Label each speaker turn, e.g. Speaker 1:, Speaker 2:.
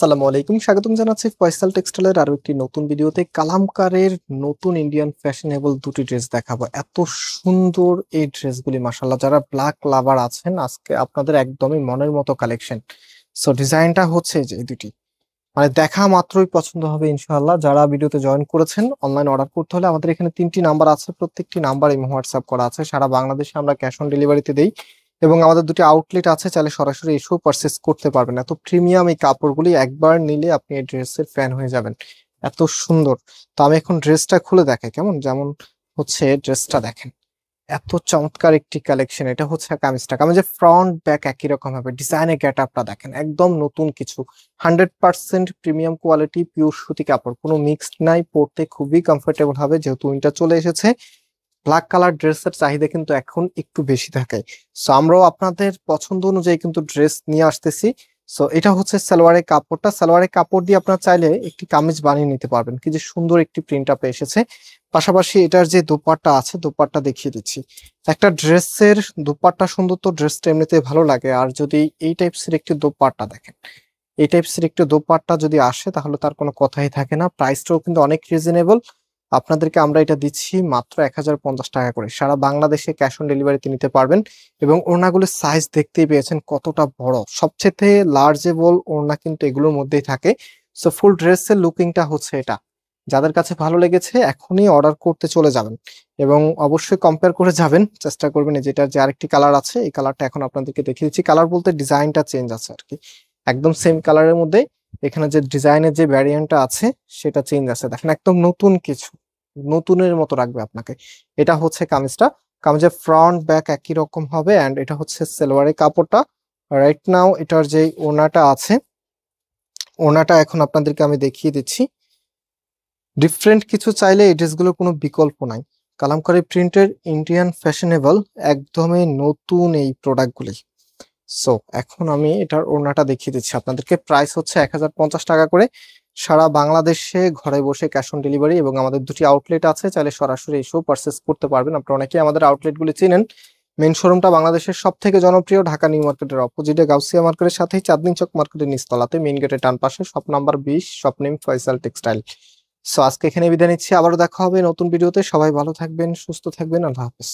Speaker 1: আসসালামু আলাইকুম, স্বাগতম জানাচ্ছি ফয়সাল টেক্সটাইলের আরো একটি নতুন ভিডিওতে। কালামকারের নতুন ইন্ডিয়ান ফ্যাশনেবল দুটি ড্রেস দেখাবো। এত সুন্দর এই ড্রেসগুলি, মাশাআল্লাহ। যারা ব্ল্যাক লাভার আছেন, আজকে আপনাদের একদমই মনের মতো কালেকশন। সো ডিজাইনটা হচ্ছে যে এই দুটি, মানে দেখা মাত্রই পছন্দ হবে ইনশাআল্লাহ। যারা ভিডিওতে জয়েন করেছেন, অনলাইন অর্ডার করতে হলে আমাদের এখানে 3টি নাম্বার আছে, প্রত্যেকটি নাম্বার ইমো হোয়াটসঅ্যাপ করা আছে। সারা বাংলাদেশে আমরা ক্যাশ অন ডেলিভারিতে দেই এবং আমাদের দুটি আউটলেট আছে, চাইলে সরাসরি এসেও পারচেস করতে পারবেন। এত প্রিমিয়াম এই কাপড়গুলি, একবার নিলে আপনি এই ড্রেসের ফ্যান হয়ে যাবেন, এত সুন্দর। তো আমি এখন ড্রেসটা খুলে দেখাই কেমন, যেমন হচ্ছে ড্রেসটা দেখেন, এত চমৎকার একটি কালেকশন। এটা হচ্ছে কামিজটা, কামিজের ফ্রন্ট ব্যাক একই রকম হবে, ডিজাইনের গেট আপটা দেখেন, একদম নতুন কিছু। 100% প্রিমিয়াম কোয়ালিটি, পিওর সুতি কাপড়, কোনো মিক্সড নাই, পরতে খুবই কমফোর্টেবল হবে। যেহেতু উইন্টার চলে এসেছে, ব্ল্যাক কালার ড্রেসের চাহিদা কিন্তু এখন একটু বেশি থাকে। সো আমরাও আপনাদের পছন্দ অনুযায়ী কিন্তু ড্রেস নিয়ে আসতেছি। সো এটা হচ্ছে সালোয়ারের কাপড়টা, সালোয়ারের কাপড় দিয়ে আপনারা চাইলে একটি কামিজ বানিয়ে নিতে পারবেন। কি যে সুন্দর একটি প্রিন্ট আপে এসেছে। পাশাপাশি এটার যে দোপাট্টা আছে, দোপাট্টা দেখিয়ে দিচ্ছি। একটা ড্রেসের দোপাট্টা সুন্দর তো ড্রেসটা এমনিতে ভালো লাগে, আর যদি এই টাইপসের একটি দোপাট্টা দেখেন, এই টাইপসের একটি দোপাট্টা যদি আসে, তাহলে তার কোনো কথাই থাকে না। প্রাইসটাও কিন্তু অনেক রিজনেবল। আপনাদেরকে আমরা এটা দিচ্ছি মাত্র 1050 টাকা করে। সারা বাংলাদেশে ক্যাশ অন ডেলিভারিতে নিতে পারবেন। এবং ওড়নাগুলোর সাইজ দেখতেই পেয়েছেন কতটা বড়, সবচেয়ে লার্জেবল ওড়না কিন্তু এগুলোর মধ্যেই থাকে। সো ফুল ড্রেসের লুকিংটা হচ্ছে এটা। যাদের কাছে ভালো লেগেছে এখনই অর্ডার করতে চলে যাবেন এবং অবশ্যই কম্পেয়ার করে যাবেন, চেষ্টা করবেন। যেটা যে আরেকটি কালার আছে, এই কালারটা এখন আপনাদেরকে দেখিয়ে দিচ্ছি। কালার বলতে ডিজাইনটা চেঞ্জ আছে আর কি, একদম সেম কালারের মধ্যে এখানে যে ডিজাইনের যে ভ্যারিয়েন্টটা আছে সেটা চেঞ্জ আছে। দেখেন একদম নতুন কিছু, নতুনের মতো রাখবে আপনাকে। এটা হচ্ছে কামিজটা, কামিজের ফ্রন্ট ব্যাক একই রকম হবে। এন্ড এটা হচ্ছে সালোয়ারের কাপড়টা। রাইট নাও এটার যে ওড়নাটা আছে, ওড়নাটা এখন আপনাদেরকে আমি দেখিয়ে দিচ্ছি। ডিফারেন্ট কিছু চাইলে এই ড্রেসগুলোর কোনো বিকল্প নাই। কালামকারী প্রিন্টের ইন্ডিয়ান ফ্যাশনেবল, একদমই নতুন এই প্রোডাক্টগুলি। সো এখন আমি এটার ওড়নাটা দেখিয়ে দিচ্ছি আপনাদেরকে। প্রাইস হচ্ছে 1050 টাকা করে। সারা বাংলাদেশে ঘরে বসে ক্যাশ অন ডেলিভারি এবং আমাদের দুটি আউটলেট আছে, চাইলে সরাসরি এসেও পারচেস করতে পারবেন। আপনারা অনেকেই আমাদের আউটলেটগুলি চিনেন। মেন শোরুমটা বাংলাদেশের সব থেকে জনপ্রিয় ঢাকা নিউ মার্কেটের অপোজিটে গাউসিয়া মার্কেটের সাথেই চাঁদনী চক মার্কেটের নিচতলাতে, মেইন গেটের ডান পাশে, shop number 20, shop name Faisal textile. So আজকে এখানে বিদায় নিচ্ছি, আবারও দেখা হবে নতুন ভিডিওতে। সবাই ভালো থাকবেন, সুস্থ থাকবেন, আল্লাহ হাফেজ।